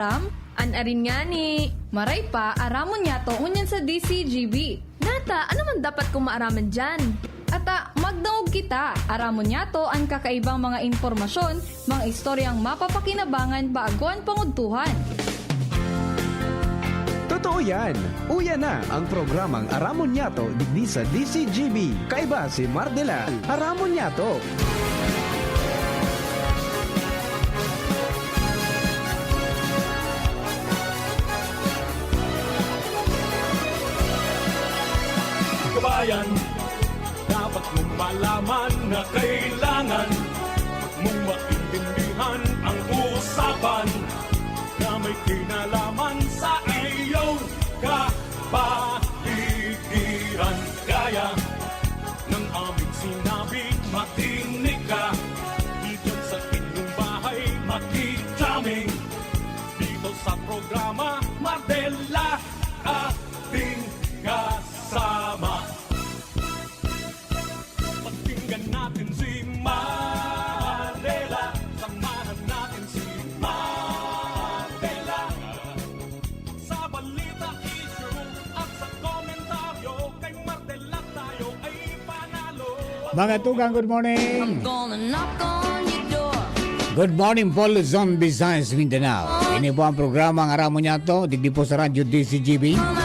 An arin nga ni maray pa aramon niya to unyan sa DCGB. Nata, ano man dapat kong maaraman dyan? Ata, magdaog kita. Aramon niya to ang kakaibang mga impormasyon, mga istoryang mapapakinabangan baaguan pangudtuhan. Totoo yan. Uya na ang programang Aramon Yato digdi sa DCGB. Kaiba si Mardela. Aramon Yato. Kabayan, dapat mong malaman na kailangan mong maintindihan ang usapan na may kinalaman sa iyong kapaligiran. Kaya ng aming sinabi, makinig ka. Dito sa inyong bahay, makiklaming. Dito sa programa, Mardela, ating kasama. Pakinggan natin si Mardela. Samahan natin si Mardela. Sa balita, issue at sa komentaryo, kay Mardela tayo ay panalo. Mga tugang, good morning. Gonna knock on your door. Good morning po, Luzon, Visayas, Mindanao. Ini po ang programa ang Aramon Yato, digdi po sa radyo DCGB.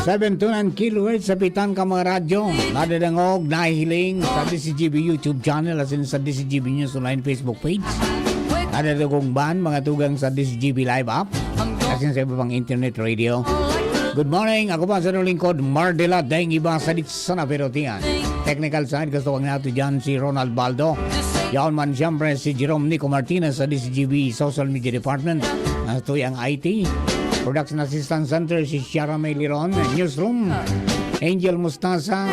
729 kHz sa pitang ka mga radyo. Nadadangog, nahihiling sa DCGB YouTube channel as in sa DCGB News Online Facebook page. Nadadagong ban mga tugang sa DCGB Live app as in sa iba pang internet radio. Good morning, ako pa sa lingkod Mardela Daing iba sa sana pero tingan. Technical side, gusto ko nga ito dyan si Ronald Baldo. Yaon man siyempre si Jerome Nico Martinez sa DCGB Social Media Department. Ito ang IT. Production Assistant Center si Ciara May Liron. Newsroom Angel Mustasa,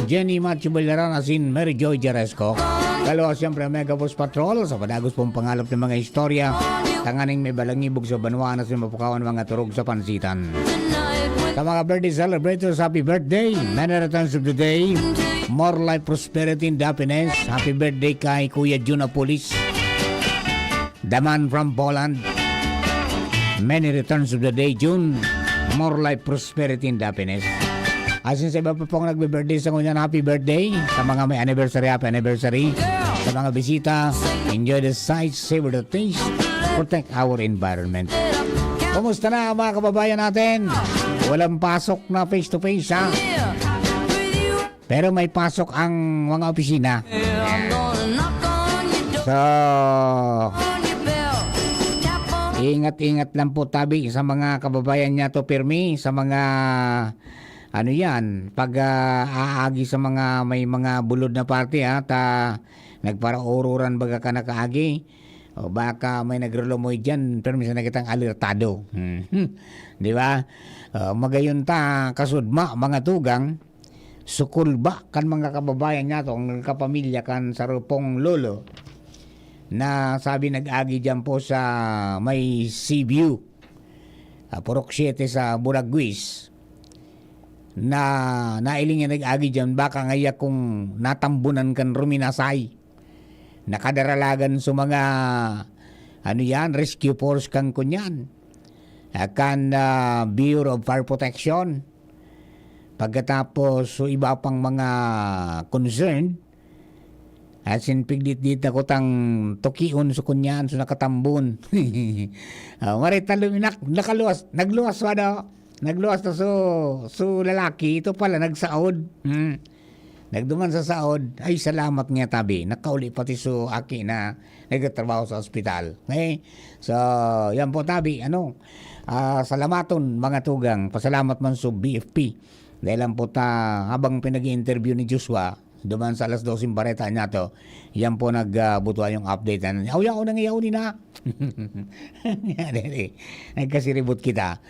Jenny Macho Balaran asin Mary Joy Jaresco. Kalawa siyempre Megabus Patrol sa padagos pong pangalap ng mga istorya. Tanganing may balangibog sa Banuanas na mapukawan mga turog sa pansitan. Sa mga birthday celebrators, happy birthday. Many returns of the day. More life, prosperity, and happiness. Happy birthday kay Kuya Junapolis, the man from Poland. Many returns of the day, June. More life, prosperity, and happiness. Asin sa iba pa pong nagbe-birthday sa kunyan, happy birthday. Sa mga may anniversary, happy anniversary. Sa mga bisita, enjoy the sights, savor the taste, protect our environment. Kumusta na mga kababayan natin? Walang pasok na face-to-face, ha? Pero may pasok ang mga opisina. So, ingat-ingat lang po tabi sa mga kababayan niya to Permi, sa mga ano yan, pag aagi sa mga may mga bulod na party at nagpara-ururan baga ka nakaagi o baka may nagrelomoy dyan pero minsan nakitang alertado. Di ba? Magayon ta kasudma mga tugang sukul ba kan mga kababayan niya to ang kapamilya kan sa rupong lolo na sabi nag-agi dyan po sa may Seaview, Purok 7 sa Buraguis, na nailing yung nag-agi dyan, baka ngaya kung natambunan kan ruminasay, nakadaralagan sa mga, ano yan, rescue force kan kunyan, kan Bureau of Fire Protection, pagkatapos so iba pang mga concerned, at sinpiglit dito ko tang tukion sa kunyan so nakatambon. Marita luminak, nagluwas wala. Nagluwas na so lalaki, ito pala nagsaod. Nagduman sa saod, ay salamat nga tabi. Nakauli pati so aki na nagtatrabaho sa ospital. Okay? So, yan po tabi, salamaton mga tugang, pasalamat man so BFP. Dahil lang po habang pinag-i-interview ni Joshua, duman sa alas 12 bareta niya to, yan po nagbutuan yung update. Yaw nang yaw ni na. Nagkasiribot kita.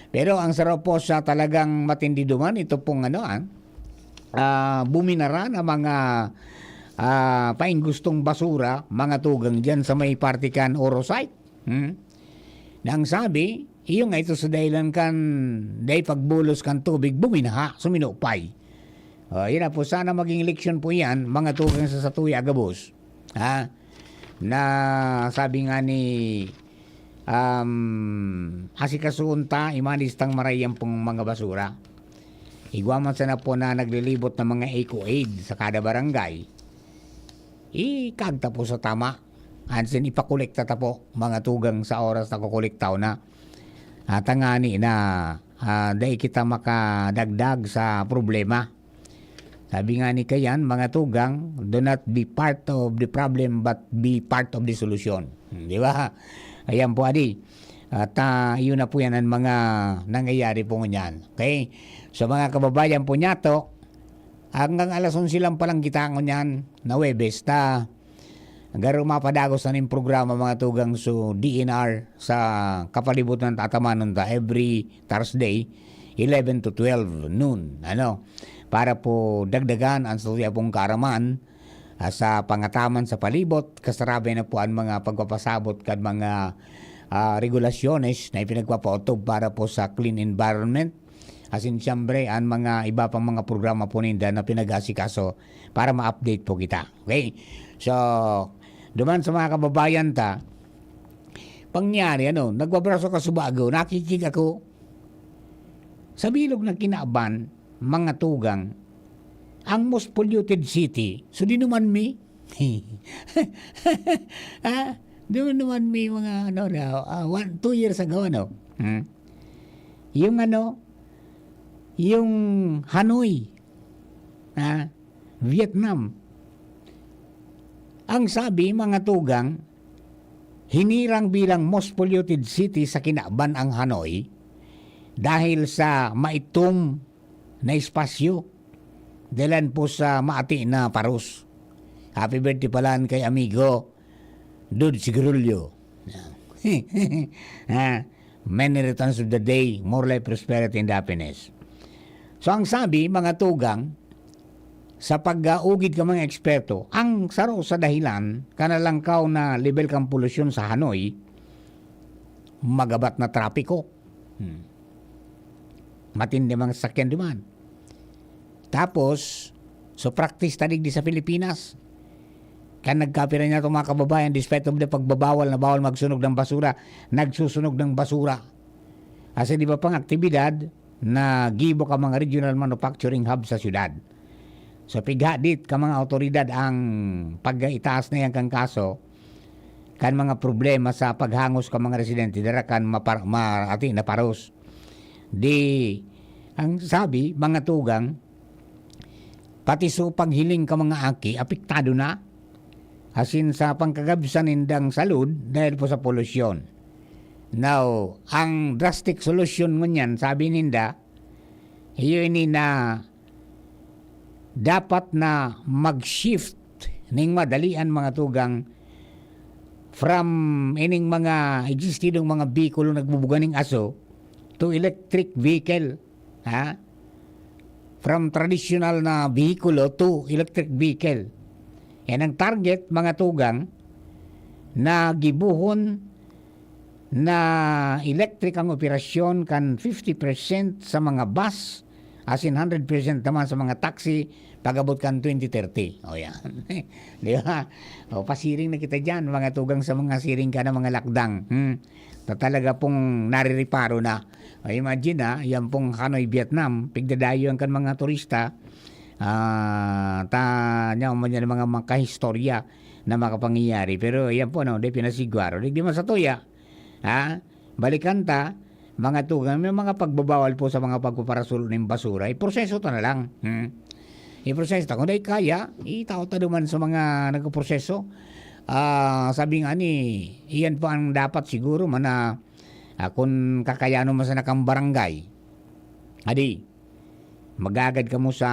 Pero ang sarap po sa talagang matindi duman, ito pong buminara na mga painggustong basura, mga tugang dyan sa may partikan Orosite. Nang sabi, iyo nga ito sa dahilan kan, dahil pagbulos kan tubig, buminaha, suminupay. Yan na po, sana maging eleksyon po yan, mga tugang sa Satuya Agabos. na sabi nga ni asikasuunta imanistang marayang pong mga basura. Igwaman sana po na naglilibot ng mga eco-aid sa kada barangay. Ikagta po sa tama. Ansin ipakolekta ta po mga tugang sa oras na kukolektaw na. Tangani na dahil kita makadagdag sa problema. Sabi nga ni Kayan, mga tugang, do not be part of the problem but be part of the solution. Di ba? Ayan po, adi. At yun na po yan ang mga nangyayari po niyan. Okay? So mga kababayan po niya to, hanggang alas 11 lang palang kita niyan na Webes ta garo mapadagos na ning programa mga tugang so DNR sa kapalibutan ng Tatamanon ta every Thursday 11 to 12 noon. Para po dagdagan ang surya pong karaman sa pangataman sa palibot, kasarabi na po ang mga pagpapasabot kad mga regulasyones na ipinagpapautob para po sa clean environment. Asin siyempre ang mga iba pang mga programa po ninda na pinag-asikaso para ma-update po kita. Okay? So, duman sa mga kababayan ta, pangyari, nagbabraso ka subago, nakikig ako sa bilog ng Kinaaban, mga tugang, ang most polluted city, so di naman mi, di naman mi mga, 2 years ago, yung Hanoi, Vietnam, ang sabi, mga tugang, hinirang bilang most polluted city sa Kinaaban ang Hanoi dahil sa maitom na espasyo dalan po sa maati na paros. Happy birthday pala kay amigo Dude Sigurulyo. Many returns of the day, more life, prosperity, and happiness. So ang sabi, mga tugang, sa pag-ugid ka mga eksperto, ang saro sa dahilan, kanalangkaw na level kang polusyon sa Hanoi, magabat na trapiko. Matindi mga sakyan duman. Tapos, so practice tadig di sa Pilipinas. Kaya nagkapira niya itong mga kababayan, despite of the pagbabawal na bawal magsunog ng basura, nagsusunog ng basura. Kasi di ba pang aktibidad na gibo ka mga regional manufacturing hub sa syudad. So pighadit ka mga otoridad ang pag-itaas na yan kang kaso, kan mga problema sa paghangos ka mga residente, dara kan maati na paros. Di, ang sabi, mga tugang, pati so paghiling ka mga aki, apektado na. Asin sa pangkagabsan nindang salud dahil po sa polusyon. Now, ang drastic solution ngunyan, sabi ninda, yun na dapat na mag-shift ning madalian mga tugang from ining mga existidong mga bikulo nagbubuganing aso to electric vehicle. From traditional na bihikulo to electric vehicle. Yan ang target mga tugang na gibuhon na electric ang operasyon kan 50% sa mga bus as in 100% naman sa mga taxi pagabot kan 2030. O yan. Di ba? O, pasiring na kita dyan mga tugang sa mga siring ka na mga lakdang. Na talaga pong naririparo na. O, imagine yan pong Hanoi, Vietnam, pigdadayo ang kan mga turista. Mga makahistorya na makapangyayari. Pero yan po, di pinasigwaro. Di sa tuya. Balikan ta, mga tugang, may mga pagbabawal po sa mga pagpaparasulo ng basura. Proseso ta na lang. Proseso ta. Kung di kaya, itao ta duman sa mga nagproseso. Sabi nga ni, iyan po ang dapat siguro kung kakayano man sa nakang barangay. Magagad ka mo sa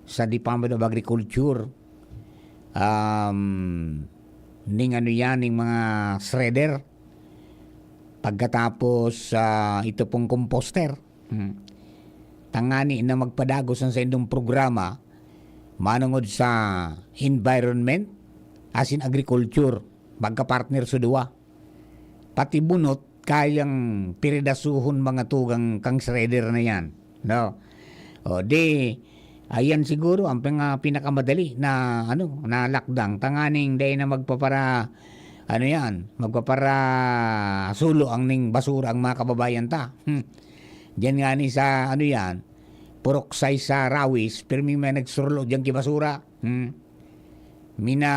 sa Department of Agriculture, ning mga shredder. Pagkatapos ito pong composter. Tangani na magpadagos sa indong programa manungod sa environment as in agriculture, magka-partner sa duwa. Pati bunot kayang piridasuhon mga tugang kang shredder na yan. No? O di Ayan siguro ang pinakamadali na na lockdown. Tanganing day na magpapara magpapara sulo ang ning basura ang mga kababayan ta. Diyan nga ni sa yan, puroksay sa rawis, pero may nagsurlo diyan ki basura. Mina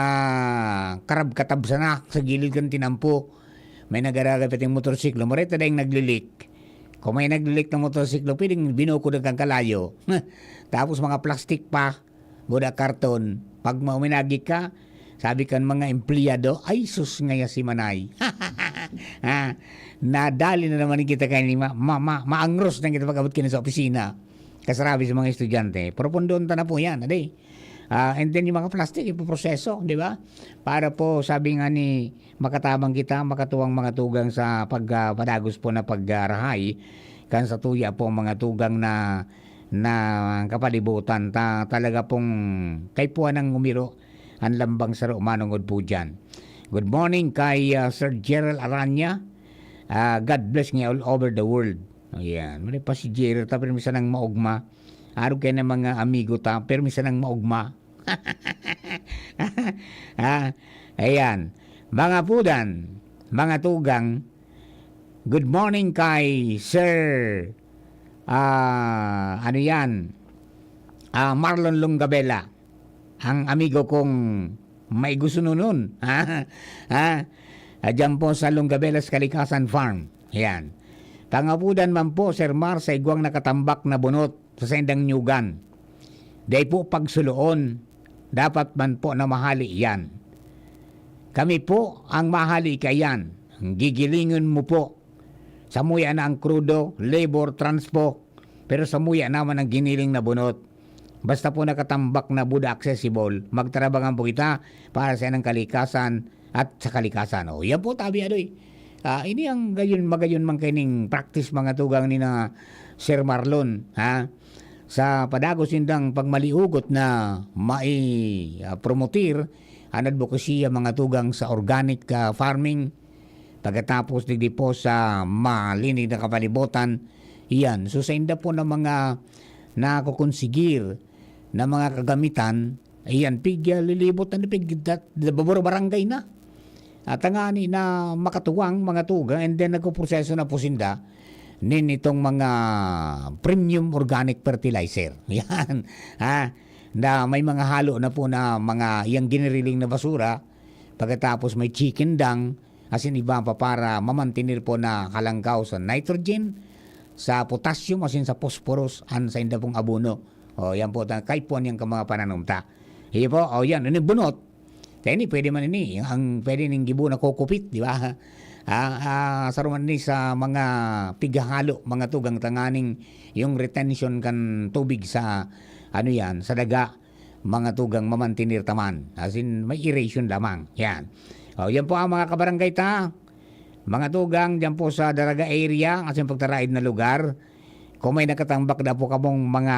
karab katab sana sa gilid kan tinampo. May nagaragay pati motorsiklo, marita dahil naglilik. Kung may naglilik ng motorsiklo, pwedeng binukod ang kalayo. Tapos mga plastic pa, buda karton. Pag minagi ka, sabi kan mga empleyado, ay sus ngaya si Manay. Nadali na naman kita kayo ni maangros na kita pag-abot kina sa opisina. Kasarabi sa mga estudyante. Pero pundon ta na po yan, aday. And then yung mga plastic, ipoproseso, di ba? Para po, sabi nga ni makatabang kita, makatuwang mga tugang sa padagos po na pagrahay, kan sa tuya po mga tugang na kapalibutan, talaga pong kay po ang umiro, ang lambang saro, manungod po dyan. Good morning kay Sir Gerald Aranya. God bless nga all over the world. Ayan, mali pa si Gerald, pero misa nang maugma. Araw kayo ng mga amigo ta, pero misa nang maugma. Ayan, mga pudan, mga tugang, good morning kay Sir Marlon Lungabela, ang amigo kong may gusto nun. Diyan po sa Lungabelas Kalikasan Farm. Ayan. Tangapudan man po, Sir Mar, sa igwang nakatambak na bunot sa sendang nyugan. Day po pagsuloon, dapat man po na mahali yan. Kami po ang mahali kayan. Gigilingon mo po. Samuya na ang krudo, labor, transpo. Pero samuya naman ang giniling na bunot. Basta po nakatambak na buda accessible, magtarabangan po kita para sa inang kalikasan at sa kalikasan. O, yan po tabi adoy. Ini ang magayon man kining practice mga tugang ni na Sir Marlon, sa padagos indang pagmaliugot na promotir ang advokasya mga tugang sa organic farming, pagkatapos digdi po sa malinig na kapalibutan. Iyan, so sa inda po ng mga nakukonsigir na mga kagamitan, iyan, pigya lilibot na pigdat, baburo barangay na. At nga ni na makatuwang mga tuga, and then nagkuproseso na po sinda nin itong mga premium organic fertilizer. Yan. Na may mga halo na po na mga iyang giniriling na basura, pagkatapos may chicken dung, asin iba pa para mamantinir po na kalangkaw sa nitrogen, sa potassium, asin sa phosphorus, sa inda pong abono. O yan po, kay po niyang mga pananumta. Iyo po, o yan, ini bunot. Kaya ini pwede man ini, ang pwede ning gibo na kokopit, di ba? Saruman ni sa mga pigahalo, mga tugang tanganing yung retention kan tubig sa sa daga, mga tugang mamantinir taman. As in, may aeration lamang. Yan. O, yan po ang mga kabarangay ta. Mga tugang, dyan po sa Daraga area, as in pagtaraid na lugar, kung may nakatambak na po kamong mga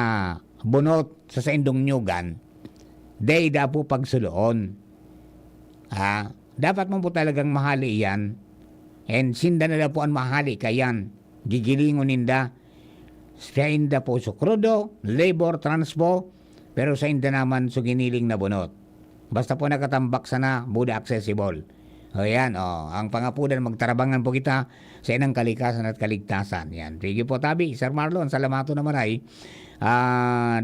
bunot sa indong nyugan, day da po pagsuloon. Dapat mo po talagang mahali yan. And sinda na po ang mahali kayan. Gigilingon ninda. Sa inda po so krudo, labor, transpo, pero sa inda naman so giniling na bunot. Basta po nakatambak sana, buda accessible. O yan, ang pangapudan, magtarabangan po kita sa inang kalikasan at kaligtasan. Yan. Sige po tabi, Sir Marlon, salamato naman ay.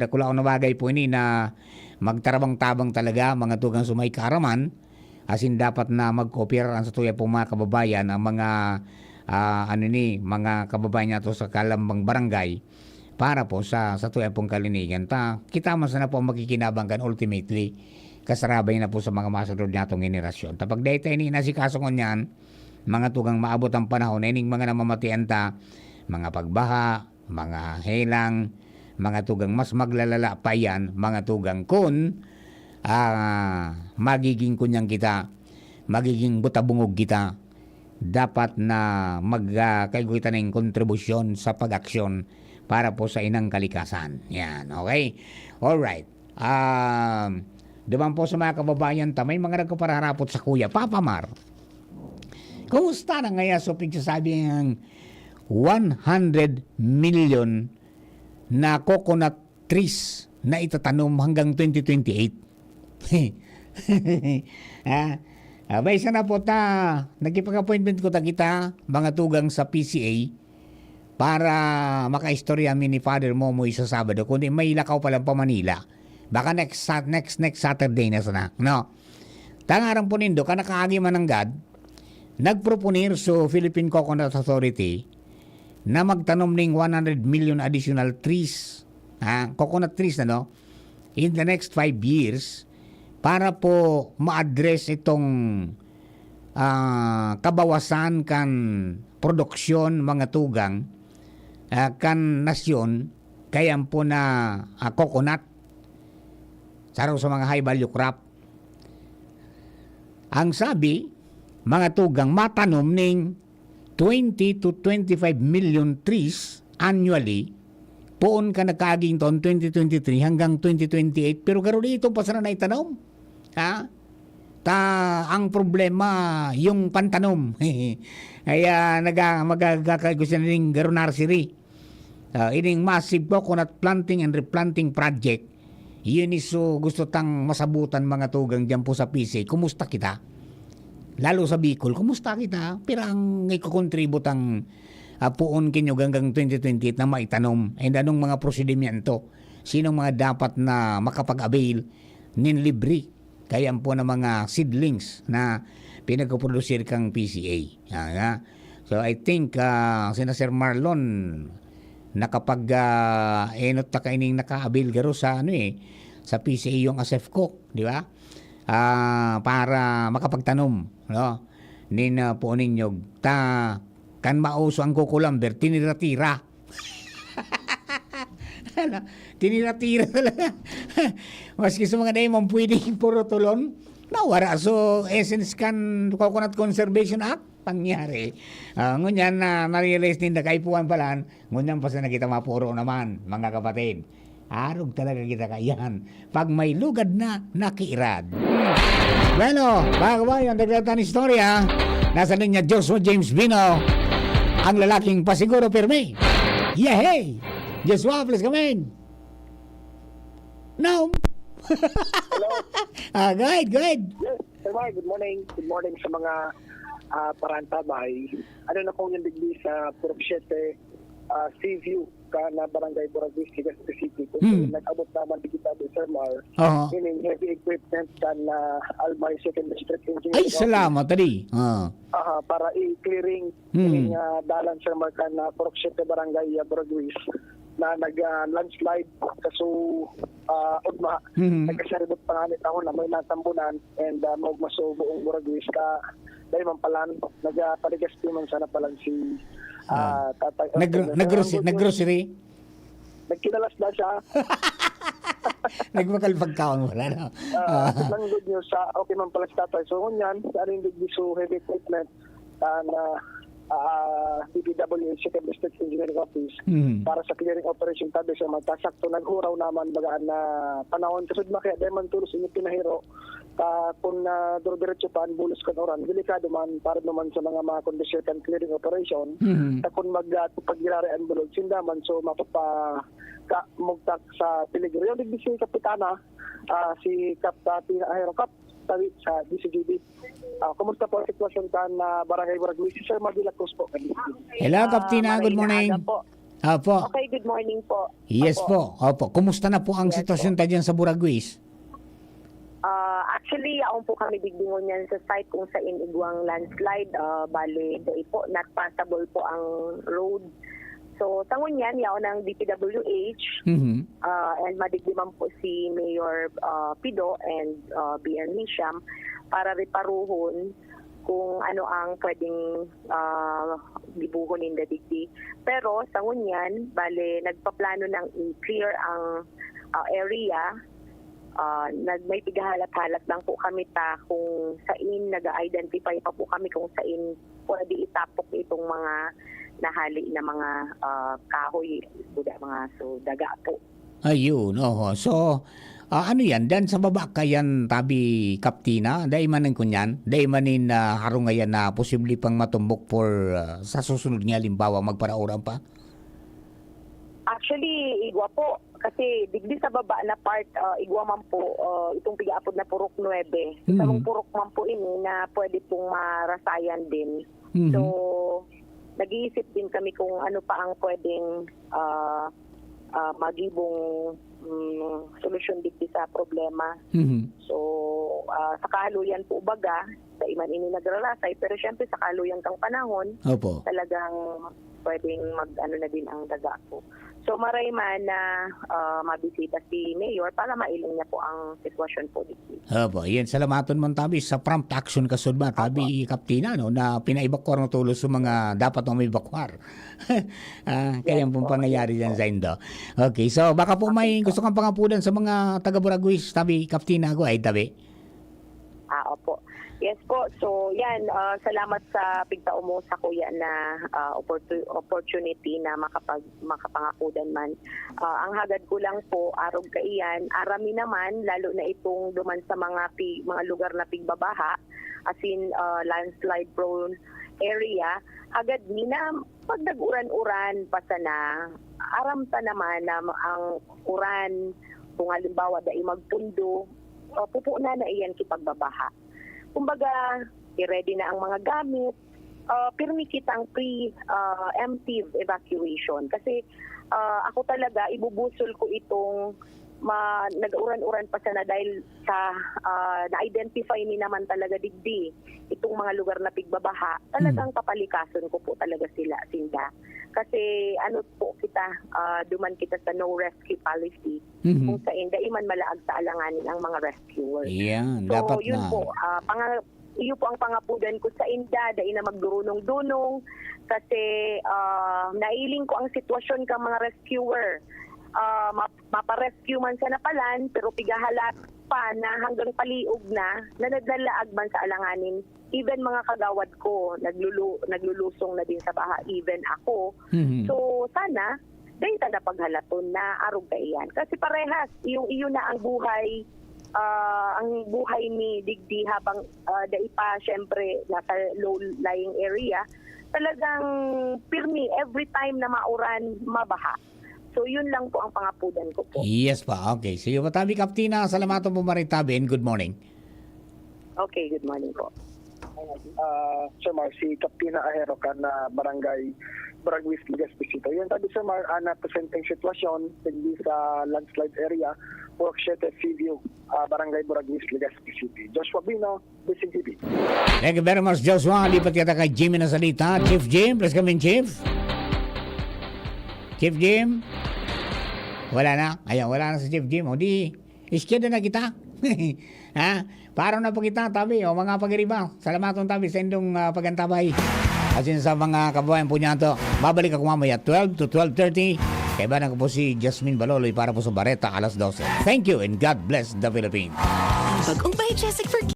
Dakula ko na bagay po ini na magtarabang-tabang talaga mga tugang sumay karaman. Asin dapat na mag-cooperate ang sa tuya po mga kababayan, ang mga mga kababayan nato sa kalambang barangay para po sa tuya pong kalinigan. Kita man sana po makikinabang kan ultimately kasarabay na po sa mga masunod natong generasyon. Tapag data ini nasikaso ko niyan, mga tugang maabot ang panahon, ining mga namamatian mga pagbaha, mga helang, mga tugang mas maglalala pa yan, mga tugang kun magiging kunyang kita, magiging butabungog kita, dapat na magkaygutan ng kontribusyon sa pag-aksyon para po sa inang kalikasan. Yan, okay? Alright. Duman po sa mga kababayan, may mga nagkapararapot sa kuya, Papa Mar. Kumusta na ngaya so pagsasabi ng 100 million na coconut trees na itatanom hanggang 2028. Baysa na po nagkipag-appointment ko kita, mga tugang sa PCA, para makaistorya mi ni Father Momoy sa Sabado, kundi may lakaw pa lang pa Manila. Baka next Saturday na sana, no? Tangarang po nindo, kanakaagi mananggad, nagproponir so Philippine Coconut Authority na magtanom ng 100 million additional trees, coconut trees in the next 5 years, para po ma-address itong kabawasan kan produksyon mga tugang kan nasyon kayang po na coconut saro sa mga high value crop. Ang sabi, mga tugang matanom ng 20 to 25 million trees annually poon ka nagkaaging taon 2023 hanggang 2028, pero karon dito pa sana na itanom. Ang problema yung pantanom. Kaya magagagusto na rin garo nursery. Ining massive coconut planting and replanting project. Yun iso gusto tang masabutan mga tugang dyan po sa PC. Kumusta kita? Lalo sa Bicol, kumusta kita? Pero ang ikukontribute ang puon kinyo hanggang 2028 na maitanom. And anong mga prosedimento? Sinong mga dapat na makapag-avail nin libre? Kaya po na mga seedlings na pinagprodusir kang PCA. So I think sina Sir Marlon nakapag enot ta kaining naka-avail garo sa sa PCA yung ASEFCO, di ba? Para makapagtanom, no? Nin po ninyo kan mauso ang kukulamber tinira-tira. Tinira-tira talaga. Maski sa mga daimang pwedeng puro tulon, nawara. So, essence kan Coconut Conservation Act, pangyari. Ngunyan na-realize din na kaipuan pala, ngunyan pa sa nakita mapuro naman, mga kapatid. Arog talaga kita kayan. Pag may lugad na, nakiirad. Bueno, bago ba yung dagdatan istorya, nasa linya Joshua James Bino, ang lalaking pasiguro pirmi. Yehey! Joshua, please come in. No. Go ahead. Yes, Sir Mark, good morning. Good morning sa mga parantabay. Ano na po yung digdi sa Purok 7 Seaview na Barangay Boraguis, Legazpi City. Kung nag-abot naman digita doon, Sir Mar, meaning heavy equipment na Almay 2nd District Engineer. Ay, salamat tadi. Para i-clearing yung dalan, Sir Mar, na Purok 7 Barangay Boraguis na nag-landslide kaso ugma nagkasaribot pa nga ako na may natambunan and magmaso buong Boraguis ka dahil man palan nagpaligaspi man sana palan si tatay naggrocery nagkinalas na siya nagmakalpagkaon wala no lang good news sa okay man pala si tatay so ngunyan sa rin so heavy equipment na DPWH 2nd District Engineering Office para sa clearing operation tabi sa magkasakto naghuraw naman bagaan na panahon kasud makaya deman tulos inyo pinahiro kung duro-diretso pa ang bulos kan oran delikado man para naman sa mga kondisyon kan clearing operation kung paggirari ang bulog sindaman so mapapa mugtak sa peligro yung digdi kapitana si Captain Ahero Cap sa DCGB. Kumusta po ang sitwasyon ka na Barangay Boraguis? Sir Mardila Cruz po. Hello, Kaptina. Good morning. Opo. Okay, good morning po. Yes po. Opo. Kumusta na po ang sitwasyon tayo dyan sa Boraguis? Actually, ako po kami digdingon yan sa site kung sa inigwang landslide. Bale, doon po, not passable po ang road. So, tangon yan, yaon ng DPWH, and madigdiman po si Mayor Pido and BN Hisham para reparuhon kung ano ang pwedeng dibuhon in the digdi. Pero, tangon yan, bale, nagpaplano ng i-clear ang area. May pigahalat-halat lang po kami kung saan nag-identify pa po kami kung saan pwede itapok itong mga nahali na mga kahoy, mga daga po. Ayun, So, ano yan? Dan sa baba kayan tabi Kaptina? Dahil manin kunyan? Dahil manin harungayan na posible pang matumbok for sa susunod nga limbawa magparauran pa? Actually, igwa po. Kasi digdi sa baba na part, igwa man po, itong pigaapod na Purok 9. Sa Purok man po ini na pwede pong marasayan din. So, nag-iisip din kami kung ano pa ang pwedeng magibong solusyon digdi sa problema. So, sa kahaluyan po baga, sa iman ini nagrarasay, pero syempre sa kahaluyan kang panahon, Opo. talagang pwedeng mag-ano na din ang daga po. So maray man na mabisita si Mayor para mailing niya po ang sitwasyon po dito. Opo, yan salamaton man tabi sa prompt action kasud ba tabi kaptina no na pinaibakwar ng tulos sa mga dapat na may bakwar. Kaya pong pangyayari diyan sa Indo. Okay, so baka po may gusto kang pangapunan sa mga taga Buraguis tabi kaptina ko ay tabi. Opo. Yes po. So yan, salamat sa pigtao mo sa kuya na opportunity na makapangakudan man. Ang hagad ko lang po, arog kaiyan, arami naman, lalo na itong duman sa mga lugar na pigbabaha, as in landslide prone area, agad ni na pag nag-uran-uran pa sana, aramta naman na ang uran, kung halimbawa dahil magpundo, pupo na iyan kipagbabaha. Kumbaga, i-ready na ang mga gamit, pirmi kitang pre-emptive evacuation. Kasi ako talaga, ibubusol ko itong nag-uran-uran pa sana dahil sa na-identify ni naman talaga digdi itong mga lugar na pigbabaha, talagang papalikason ko po talaga sinda. Kasi ano po kita, duman kita sa no rescue policy, kung sa inda iman malaag sa alanganin ang mga rescuers. Yan, So dapat yun na. po, iyo po ang pangapudan ko sa inda, dahil na magdurunong-dunong, kasi nailing ko ang sitwasyon ka mga rescuer. Maparescue man sa napalan, pero pigahalat pa na hanggang paliog na nadalaag man sa alanganin. Even mga kagawad ko, naglulusong na din sa baha, even ako. So sana, dahil na paghalaton na arog kaiyan. Kasi parehas, iyo na ang buhay ni digdi habang dahil pa syempre nasa low-lying area, talagang pirmi every time na mauran, mabaha. So yun lang po ang pangapudan ko po. Yes pa. Okay. Sige po tabi kaptina, salamaton po maritabi and good morning. Okay, good morning po. Sir Mar, si Kaptina Ahero ka na barangay Buraguis, Legazpi City. Yun tabi Sir Mar, na presenteng sitwasyon hindi sa landslide area, Purok 7, Seaview, barangay Buraguis, Legazpi City. Joshua Bino, DCGB. Thank you very much, Joshua. Lipat kita kay Jimmy na salita. Chief Jim, please come in, Chief. Chief Jim? Wala na. Ayan, wala na si Chief Jim. O di, iskeda na kita. Ha? Parang na po kita, tabi. O mga pag-iriba. Salamatong tabi sa indong pagantabay. Asin sa mga kababayan po niya ito. Babalik ako mamaya 12 to 12:30. Kaibanan ko po si Jasmine Baloloy para po sa Bareta alas 12. Thank you and God bless the Philippines. Pag-umpay, Jessic, for